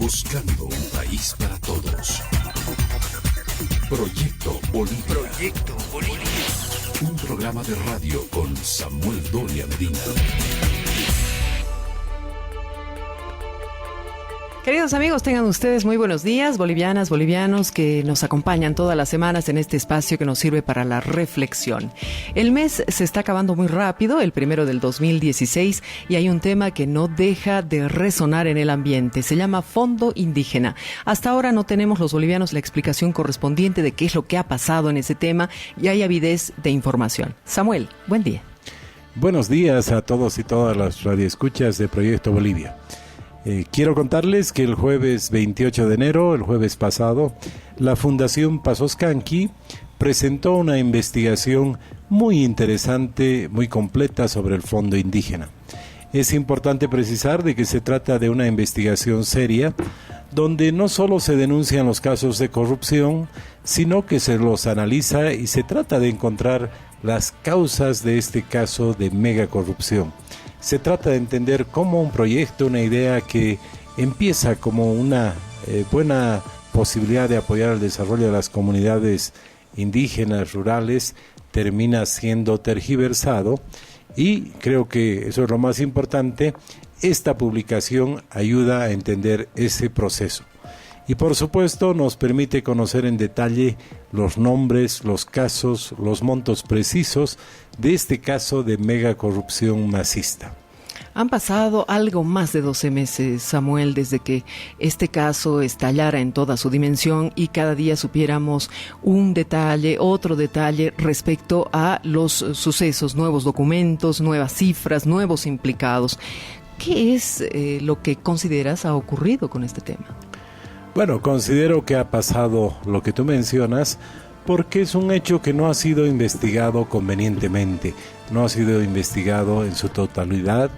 Buscando un país para todos. Proyecto Bolivia. Proyecto Bolivia. Un programa de radio con Samuel Doria Medina. Queridos amigos, tengan ustedes muy buenos días, bolivianas, bolivianos que nos acompañan todas las semanas en este espacio que nos sirve para la reflexión. El mes se está acabando muy rápido, el primero del 2016, y hay un tema que no deja de resonar en el ambiente. Se llama Fondo Indígena. Hasta ahora no tenemos los bolivianos la explicación correspondiente de qué es lo que ha pasado en ese tema y hay avidez de información. Samuel, buen día. Buenos días a todos y todas las radioescuchas de Proyecto Bolivia. Quiero contarles que el jueves 28 de enero, el jueves pasado, la Fundación Pazoscanqui presentó una investigación muy interesante, muy completa sobre el Fondo Indígena. Es importante precisar de que se trata de una investigación seria, donde no solo se denuncian los casos de corrupción, sino que se los analiza y se trata de encontrar las causas de este caso de megacorrupción. Se trata de entender cómo un proyecto, una idea que empieza como una buena posibilidad de apoyar el desarrollo de las comunidades indígenas, rurales, termina siendo tergiversado, y creo que eso es lo más importante. Esta publicación ayuda a entender ese proceso. Y por supuesto nos permite conocer en detalle los nombres, los casos, los montos precisos de este caso de megacorrupción masista. Han pasado algo más de 12 meses, Samuel, desde que este caso estallara en toda su dimensión y cada día supiéramos un detalle, otro detalle respecto a los sucesos, nuevos documentos, nuevas cifras, nuevos implicados. ¿Qué es lo que consideras ha ocurrido con este tema? Bueno, considero que ha pasado lo que tú mencionas, porque es un hecho que no ha sido investigado convenientemente, no ha sido investigado en su totalidad.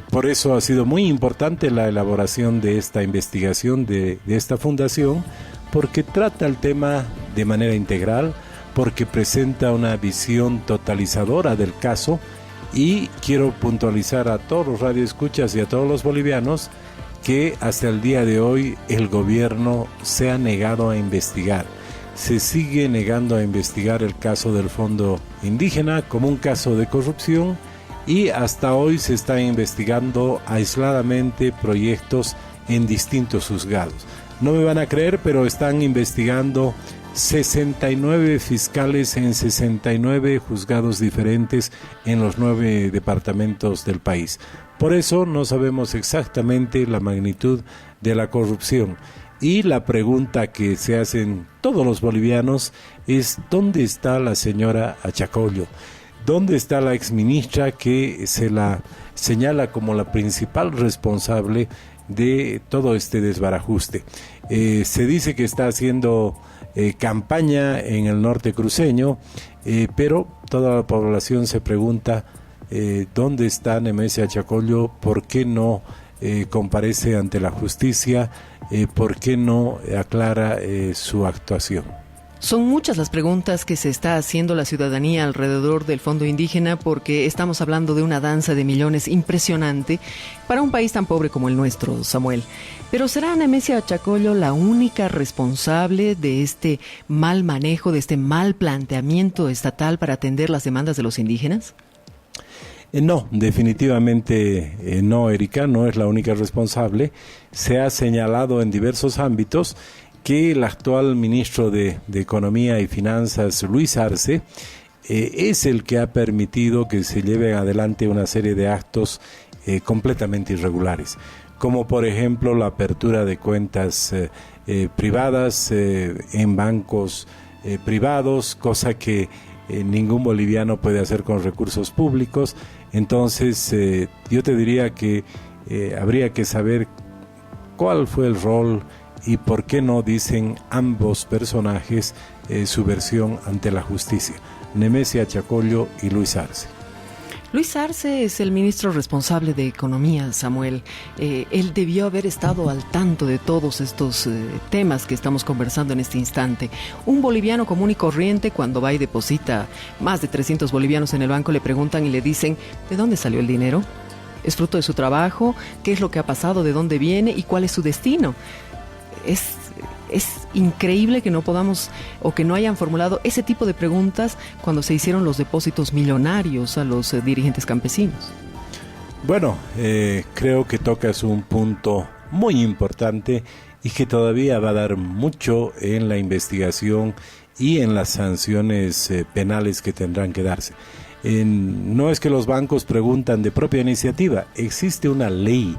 Por eso ha sido muy importante la elaboración de esta investigación de esta fundación, porque trata el tema de manera integral, porque presenta una visión totalizadora del caso, y quiero puntualizar a todos los radioescuchas y a todos los bolivianos que hasta el día de hoy el gobierno se ha negado a investigar. Se sigue negando a investigar el caso del Fondo Indígena como un caso de corrupción, y hasta hoy se están investigando aisladamente proyectos en distintos juzgados. No me van a creer, pero están investigando 69 fiscales en 69 juzgados diferentes en los 9 departamentos del país. Por eso no sabemos exactamente la magnitud de la corrupción. Y la pregunta que se hacen todos los bolivianos es: ¿dónde está la señora Achacollo? ¿Dónde está la exministra que se la señala como la principal responsable de todo este desbarajuste? Se dice que está haciendo campaña en el norte cruceño, pero toda la población se pregunta ¿dónde está Nemesia Achacollo? ¿Por qué no comparece ante la justicia? ¿Por qué no aclara su actuación? Son muchas las preguntas que se está haciendo la ciudadanía alrededor del Fondo Indígena, porque estamos hablando de una danza de millones impresionante para un país tan pobre como el nuestro, Samuel. Pero ¿será Nemesia Achacollo la única responsable de este mal manejo, de este mal planteamiento estatal para atender las demandas de los indígenas? No, definitivamente no, Erika, no es la única responsable. Se ha señalado en diversos ámbitos que el actual ministro de Economía y Finanzas, Luis Arce, es el que ha permitido que se lleven adelante una serie de actos completamente irregulares, como por ejemplo la apertura de cuentas privadas en bancos privados, cosa que ningún boliviano puede hacer con recursos públicos. Entonces yo te diría que habría que saber cuál fue el rol y por qué no dicen ambos personajes su versión ante la justicia, Nemesia Achacollo y Luis Arce. Luis Arce es el ministro responsable de Economía, Samuel. Él debió haber estado al tanto de todos estos temas que estamos conversando en este instante. Un boliviano común y corriente, cuando va y deposita más de 300 bolivianos en el banco, le preguntan y le dicen: ¿de dónde salió el dinero? es fruto de su trabajo, qué es lo que ha pasado, de dónde viene y cuál es su destino. Es increíble que no podamos o que no hayan formulado ese tipo de preguntas cuando se hicieron los depósitos millonarios a los dirigentes campesinos. Bueno, creo que tocas un punto muy importante y que todavía va a dar mucho en la investigación y en las sanciones penales que tendrán que darse. No es que los bancos preguntan de propia iniciativa, existe una ley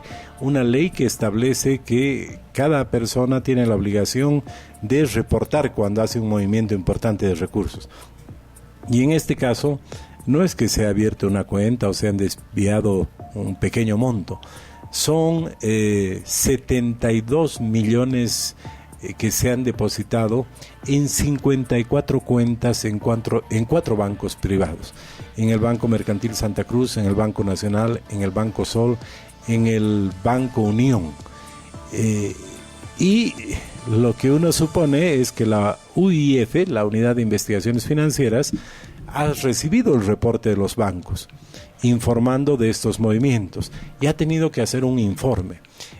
que establece que cada persona tiene la obligación de reportar cuando hace un movimiento importante de recursos. Y en este caso, no es que se ha abierto una cuenta o se han desviado un pequeño monto, son 72 millones que se han depositado en 54 cuentas en cuatro bancos privados. En el Banco Mercantil Santa Cruz, en el Banco Nacional, en el Banco Sol, en el Banco Unión. Y lo que uno supone es que la UIF, la Unidad de Investigaciones Financieras, ha recibido el reporte de los bancos informando de estos movimientos y ha tenido que hacer un informe.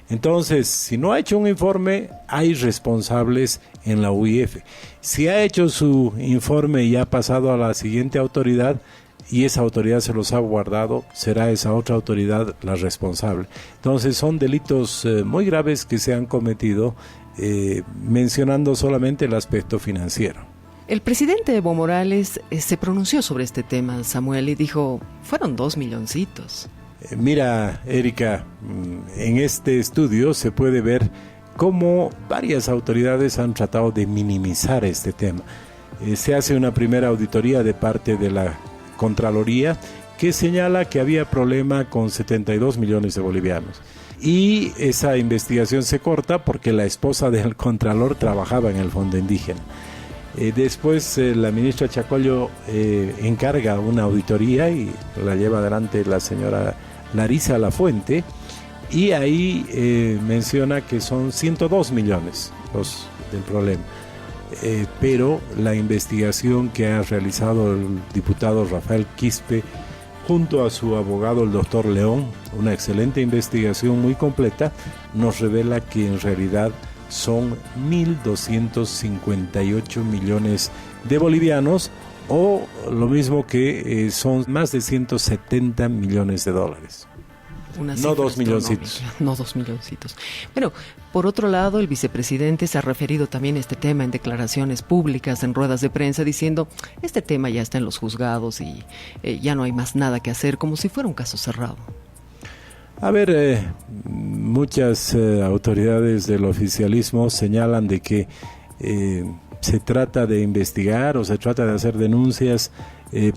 Entonces, si no ha hecho un informe, hay responsables en la UIF. Si ha hecho su informe y ha pasado a la siguiente autoridad y esa autoridad se los ha guardado, será esa otra autoridad la responsable. Entonces, son delitos muy graves que se han cometido, mencionando solamente el aspecto financiero. El presidente Evo Morales se pronunció sobre este tema, Samuel, y dijo, fueron 2 milloncitos. Mira, Erika, en este estudio se puede ver cómo varias autoridades han tratado de minimizar este tema. Se hace una primera auditoría de parte de la Contraloría que señala que había problema con 72 millones de bolivianos. Y esa investigación se corta porque la esposa del Contralor trabajaba en el Fondo Indígena. Después la ministra Chacollo encarga una auditoría y la lleva adelante la señora Larisa Lafuente y ahí menciona que son 102 millones los del problema. Pero la investigación que ha realizado el diputado Rafael Quispe junto a su abogado el doctor León, una excelente investigación muy completa, nos revela que en realidad son 1.258 millones de bolivianos o lo mismo que son más de 170 millones de dólares. No 2 milloncitos. No 2 milloncitos. Bueno, por otro lado, el vicepresidente se ha referido también a este tema en declaraciones públicas, en ruedas de prensa, diciendo, este tema ya está en los juzgados y ya no hay más nada que hacer, como si fuera un caso cerrado. A ver, muchas autoridades del oficialismo señalan de que se trata de investigar o se trata de hacer denuncias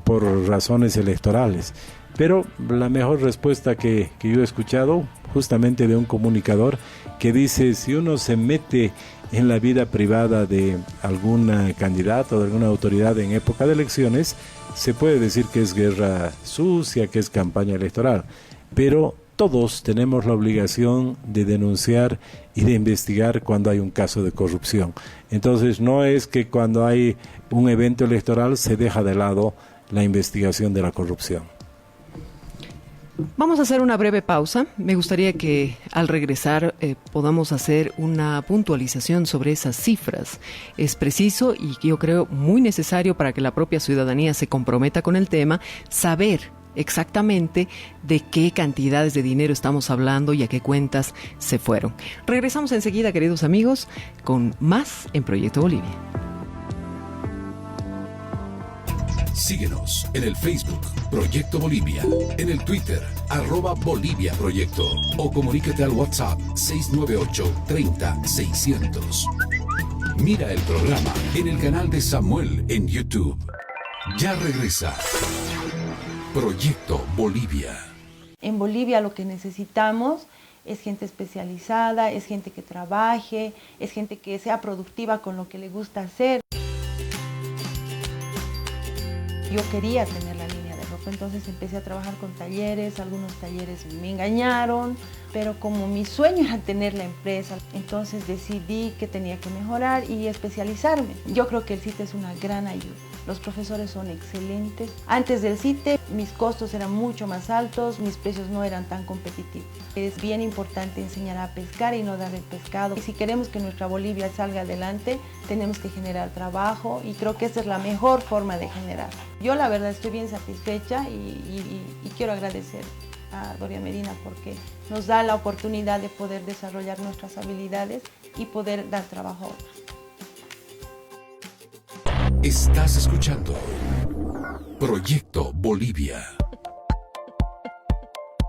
por razones electorales. Pero la mejor respuesta que yo he escuchado, justamente de un comunicador, que dice, si uno se mete en la vida privada de algún candidato o de alguna autoridad en época de elecciones, se puede decir que es guerra sucia, que es campaña electoral. Pero todos tenemos la obligación de denunciar y de investigar cuando hay un caso de corrupción. Entonces no es que cuando hay un evento electoral se deja de lado la investigación de la corrupción. Vamos a hacer una breve pausa. Me gustaría que al regresar podamos hacer una puntualización sobre esas cifras. Es preciso y yo creo muy necesario para que la propia ciudadanía se comprometa con el tema, saber exactamente de qué cantidades de dinero estamos hablando y a qué cuentas se fueron. Regresamos enseguida, queridos amigos, con más en Proyecto Bolivia. Síguenos en el Facebook Proyecto Bolivia, en el Twitter @Bolivia Proyecto o comunícate al WhatsApp 698 30 600. Mira el programa en el canal de Samuel en YouTube. Ya regresa Proyecto Bolivia. En Bolivia lo que necesitamos es gente especializada, es gente que trabaje, es gente que sea productiva con lo que le gusta hacer. Yo quería tener la línea de ropa, entonces empecé a trabajar con talleres, algunos talleres me engañaron, pero como mi sueño era tener la empresa, entonces decidí que tenía que mejorar y especializarme. Yo creo que el sitio es una gran ayuda. Los profesores son excelentes. Antes del CITE, mis costos eran mucho más altos, mis precios no eran tan competitivos. Es bien importante enseñar a pescar y no dar el pescado. Y si queremos que nuestra Bolivia salga adelante, tenemos que generar trabajo y creo que esa es la mejor forma de generar. Yo la verdad estoy bien satisfecha y quiero agradecer a Doria Medina porque nos da la oportunidad de poder desarrollar nuestras habilidades y poder dar trabajo a otros. Estás escuchando Proyecto Bolivia.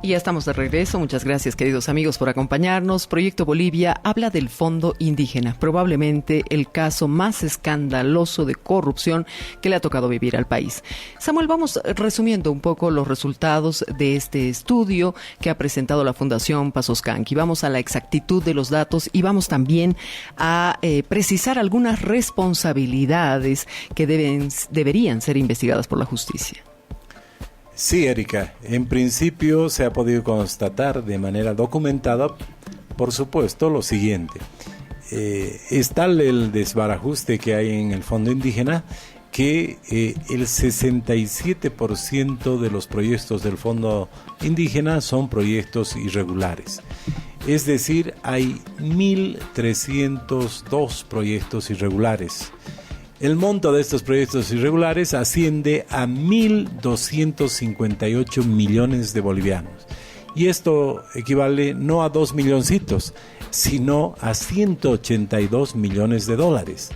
Y ya estamos de regreso. Muchas gracias, queridos amigos, por acompañarnos. Proyecto Bolivia habla del Fondo Indígena, probablemente el caso más escandaloso de corrupción que le ha tocado vivir al país. Samuel, vamos resumiendo un poco los resultados de este estudio que ha presentado la Fundación Pazoscanqui. Vamos a la exactitud de los datos y vamos también a precisar algunas responsabilidades que deberían ser investigadas por la justicia. Sí, Erika, en principio se ha podido constatar de manera documentada, por supuesto, lo siguiente. Es tal el desbarajuste que hay en el Fondo Indígena que el 67% de los proyectos del Fondo Indígena son proyectos irregulares. Es decir, hay 1.302 proyectos irregulares. El monto de estos proyectos irregulares asciende a 1.258 millones de bolivianos. Y esto equivale no a 2 milloncitos, sino a 182 millones de dólares.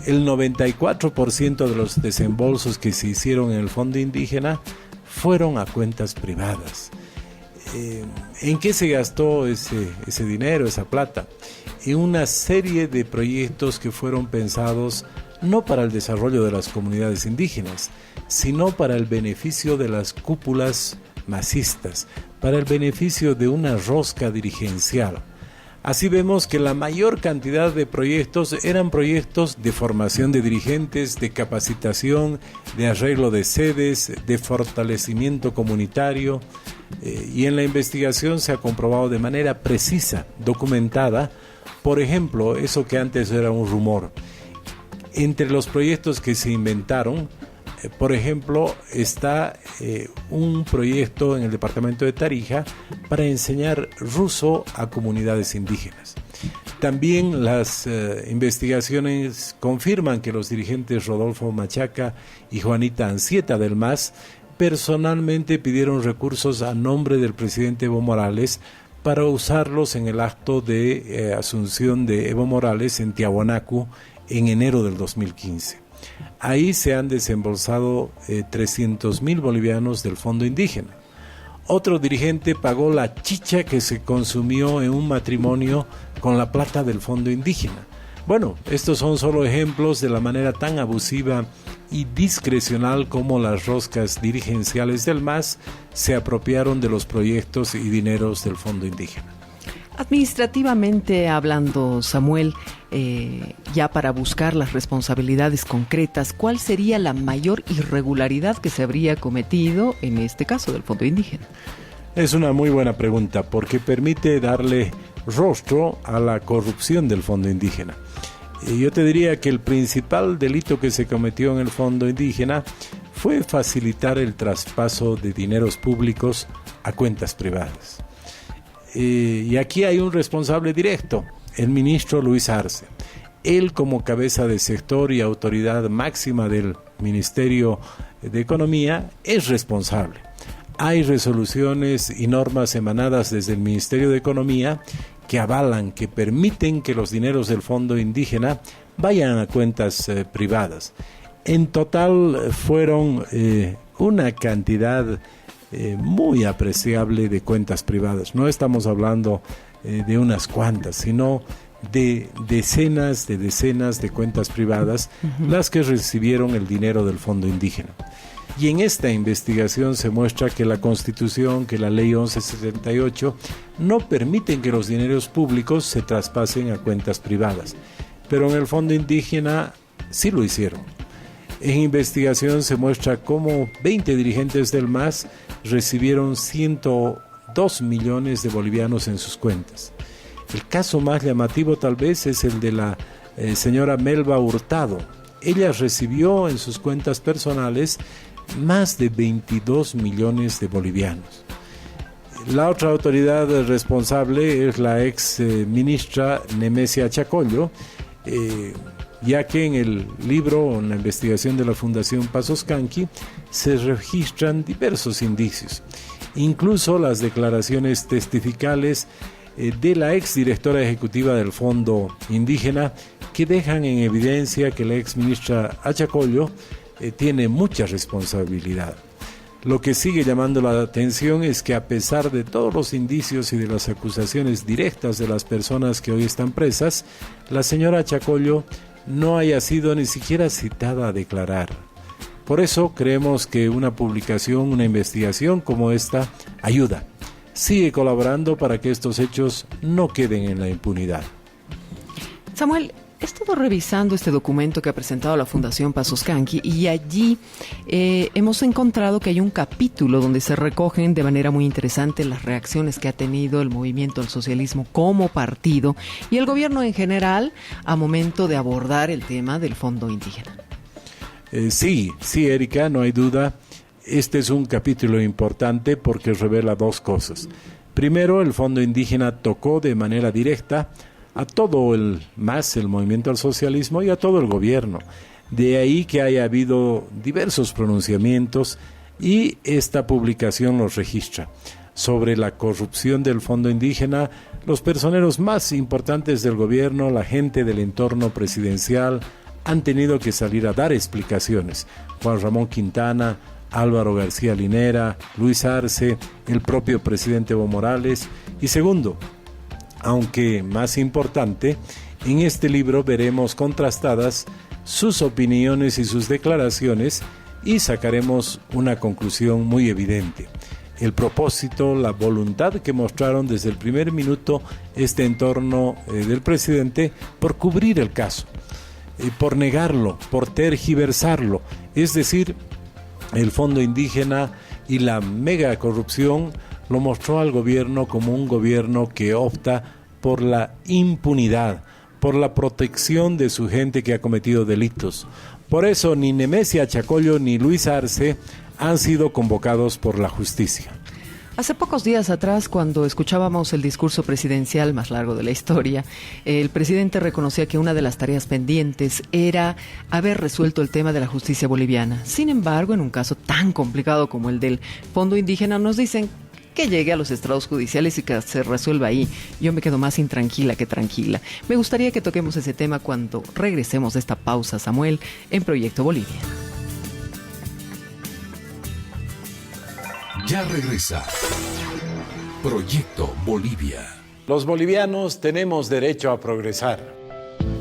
El 94% de los desembolsos que se hicieron en el Fondo Indígena fueron a cuentas privadas. ¿En qué se gastó ese dinero, esa plata? En una serie de proyectos que fueron pensados no para el desarrollo de las comunidades indígenas, sino para el beneficio de las cúpulas masistas, para el beneficio de una rosca dirigencial. Así vemos que la mayor cantidad de proyectos eran proyectos de formación de dirigentes, de capacitación, de arreglo de sedes, de fortalecimiento comunitario, y en la investigación se ha comprobado de manera precisa, documentada, por ejemplo, eso que antes era un rumor. Entre los proyectos que se inventaron, por ejemplo, está un proyecto en el departamento de Tarija para enseñar ruso a comunidades indígenas. También las investigaciones confirman que los dirigentes Rodolfo Machaca y Juanita Anzieta del MAS personalmente pidieron recursos a nombre del presidente Evo Morales para usarlos en el acto de asunción de Evo Morales en Tiahuanacu en enero del 2015. Ahí se han desembolsado 300.000 bolivianos del Fondo Indígena. Otro dirigente pagó la chicha que se consumió en un matrimonio con la plata del Fondo Indígena. Bueno, estos son solo ejemplos de la manera tan abusiva y discrecional como las roscas dirigenciales del MAS se apropiaron de los proyectos y dineros del Fondo Indígena. Administrativamente hablando, Samuel, ya para buscar las responsabilidades concretas, ¿cuál sería la mayor irregularidad que se habría cometido en este caso del Fondo Indígena? Es una muy buena pregunta porque permite darle rostro a la corrupción del Fondo Indígena. Yo te diría que el principal delito que se cometió en el Fondo Indígena fue facilitar el traspaso de dineros públicos a cuentas privadas. Y aquí hay un responsable directo, el ministro Luis Arce. Él, como cabeza de sector y autoridad máxima del Ministerio de Economía, es responsable. Hay resoluciones y normas emanadas desde el Ministerio de Economía que avalan, que permiten que los dineros del Fondo Indígena vayan a cuentas privadas. En total fueron una cantidad muy apreciable de cuentas privadas. No estamos hablando de unas cuantas, sino de decenas de cuentas privadas, las que recibieron el dinero del Fondo Indígena. Y en esta investigación se muestra que la Constitución, que la Ley 1178, no permiten que los dineros públicos se traspasen a cuentas privadas. Pero en el Fondo Indígena sí lo hicieron. En investigación se muestra cómo 20 dirigentes del MAS recibieron 102 millones de bolivianos en sus cuentas. El caso más llamativo tal vez es el de la señora Melba Hurtado. ella recibió en sus cuentas personales más de 22 millones de bolivianos. La otra autoridad responsable es la ex ministra Nemesia Chacollo, ya que en el libro, en la investigación de la Fundación Pazoscanqui, se registran diversos indicios, incluso las declaraciones testificales de la ex directora ejecutiva del Fondo Indígena, que dejan en evidencia que la ex ministra Chacollo tiene mucha responsabilidad. Lo que sigue llamando la atención es que, a pesar de todos los indicios y de las acusaciones directas de las personas que hoy están presas, la señora Chacollo no haya sido ni siquiera citada a declarar. Por eso creemos que una publicación, una investigación como esta ayuda. Sigue colaborando para que estos hechos no queden en la impunidad. Samuel, he estado revisando este documento que ha presentado la Fundación Pazoscanqui y allí hemos encontrado que hay un capítulo donde se recogen de manera muy interesante las reacciones que ha tenido el movimiento al socialismo como partido y el gobierno en general a momento de abordar el tema del Fondo Indígena. Sí, Erika, no hay duda. Este es un capítulo importante porque revela dos cosas. Primero, el Fondo Indígena tocó de manera directa a todo el movimiento al socialismo y a todo el gobierno. De ahí que haya habido diversos pronunciamientos y esta publicación los registra. Sobre la corrupción del Fondo Indígena, los personeros más importantes del gobierno, la gente del entorno presidencial, han tenido que salir a dar explicaciones. Juan Ramón Quintana, Álvaro García Linera, Luis Arce, el propio presidente Evo Morales. Y segundo, aunque más importante, en este libro veremos contrastadas sus opiniones y sus declaraciones y sacaremos una conclusión muy evidente. El propósito, la voluntad que mostraron desde el primer minuto este entorno del presidente por cubrir el caso, por negarlo, por tergiversarlo. Es decir, el Fondo Indígena y la mega corrupción lo mostró al gobierno como un gobierno que opta por la impunidad, por la protección de su gente que ha cometido delitos. Por eso ni Nemesia Chacollo ni Luis Arce han sido convocados por la justicia. Hace pocos días atrás, cuando escuchábamos el discurso presidencial más largo de la historia, el presidente reconocía que una de las tareas pendientes era haber resuelto el tema de la justicia boliviana. Sin embargo, en un caso tan complicado como el del Fondo Indígena, nos dicen que llegue a los estrados judiciales y que se resuelva ahí. Yo me quedo más intranquila que tranquila. Me gustaría que toquemos ese tema cuando regresemos de esta pausa, Samuel, en Proyecto Bolivia. Ya regresa Proyecto Bolivia. Los bolivianos tenemos derecho a progresar.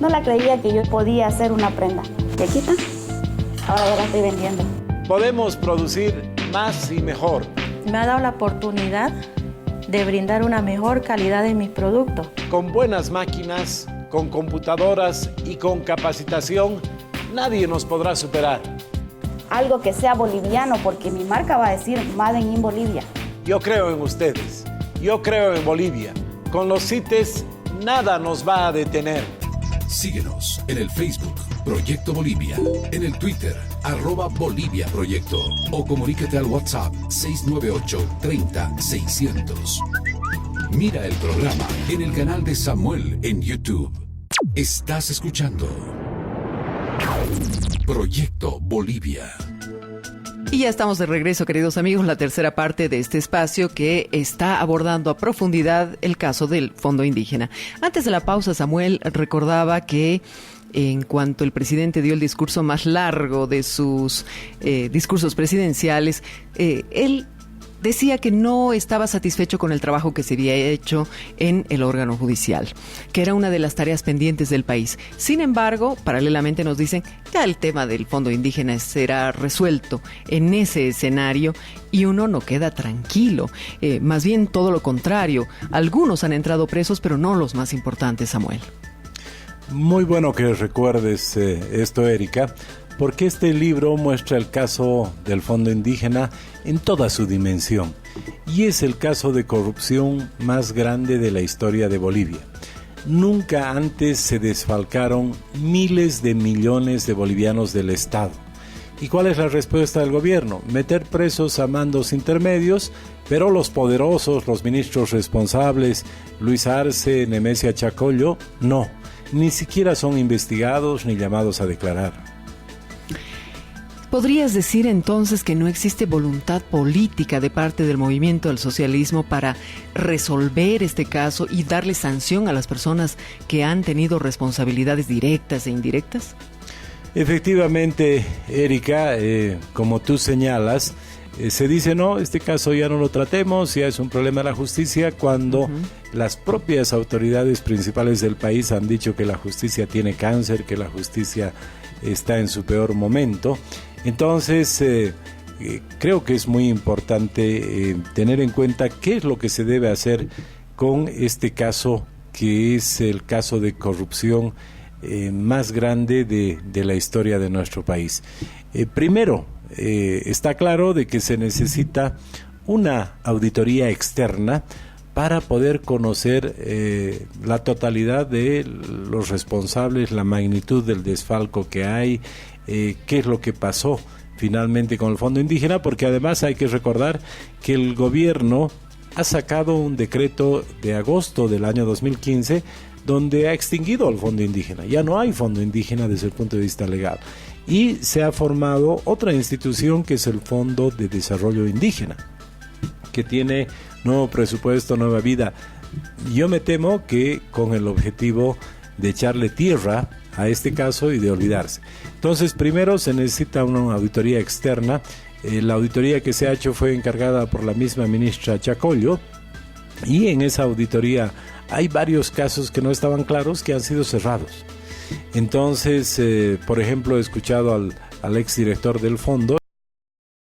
No la creía que yo podía hacer una prenda. ¿Te quita? Ahora ya la estoy vendiendo. Podemos producir más y mejor. Me ha dado la oportunidad de brindar una mejor calidad de mis productos. Con buenas máquinas, con computadoras y con capacitación, nadie nos podrá superar. Algo que sea boliviano, porque mi marca va a decir Made in Bolivia. Yo creo en ustedes. Yo creo en Bolivia. Con los CITES, nada nos va a detener. Síguenos en el Facebook Proyecto Bolivia, en el Twitter @Bolivia Proyecto o comunícate al WhatsApp 698 30 600. Mira el programa en el canal de Samuel en YouTube. Estás escuchando Proyecto Bolivia. Y ya estamos de regreso, queridos amigos, la tercera parte de este espacio que está abordando a profundidad el caso del Fondo Indígena. Antes de la pausa, Samuel recordaba que en cuanto el presidente dio el discurso más largo de sus discursos presidenciales, él decía que no estaba satisfecho con el trabajo que se había hecho en el órgano judicial, que era una de las tareas pendientes del país. Sin embargo, paralelamente nos dicen que el tema del Fondo Indígena será resuelto en ese escenario y uno no queda tranquilo. Más bien todo lo contrario. Algunos han entrado presos, pero no los más importantes, Samuel. Muy bueno que recuerdes esto, Erika, porque este libro muestra el caso del Fondo Indígena en toda su dimensión, y es el caso de corrupción más grande de la historia de Bolivia. Nunca antes se desfalcaron miles de millones de bolivianos del Estado. ¿Y cuál es la respuesta del gobierno? Meter presos a mandos intermedios, pero los poderosos, los ministros responsables, Luis Arce, Nemesia Chacollo, no, ni siquiera son investigados ni llamados a declarar. ¿Podrías decir entonces que no existe voluntad política de parte del movimiento del socialismo para resolver este caso y darle sanción a las personas que han tenido responsabilidades directas e indirectas? Efectivamente, Erika, como tú señalas, se dice, no, este caso ya no lo tratemos, ya es un problema de la justicia, cuando las propias autoridades principales del país han dicho que la justicia tiene cáncer, que la justicia está en su peor momento. Entonces, creo que es muy importante tener en cuenta qué es lo que se debe hacer con este caso, que es el caso de corrupción más grande de la historia de nuestro país. Primero, está claro de que se necesita una auditoría externa para poder conocer la totalidad de los responsables, la magnitud del desfalco que hay, qué es lo que pasó finalmente con el Fondo Indígena, porque además hay que recordar que el gobierno ha sacado un decreto de agosto del año 2015 donde ha extinguido el Fondo Indígena. Ya no hay Fondo Indígena desde el punto de vista legal. Y se ha formado otra institución que es el Fondo de Desarrollo Indígena, que tiene nuevo presupuesto, nueva vida. Yo me temo que con el objetivo de echarle tierra a este caso y de olvidarse. Entonces, primero se necesita una auditoría externa. La auditoría que se ha hecho fue encargada por la misma ministra Chacollo, y en esa auditoría hay varios casos que no estaban claros, que han sido cerrados. Entonces, por ejemplo, he escuchado al exdirector del fondo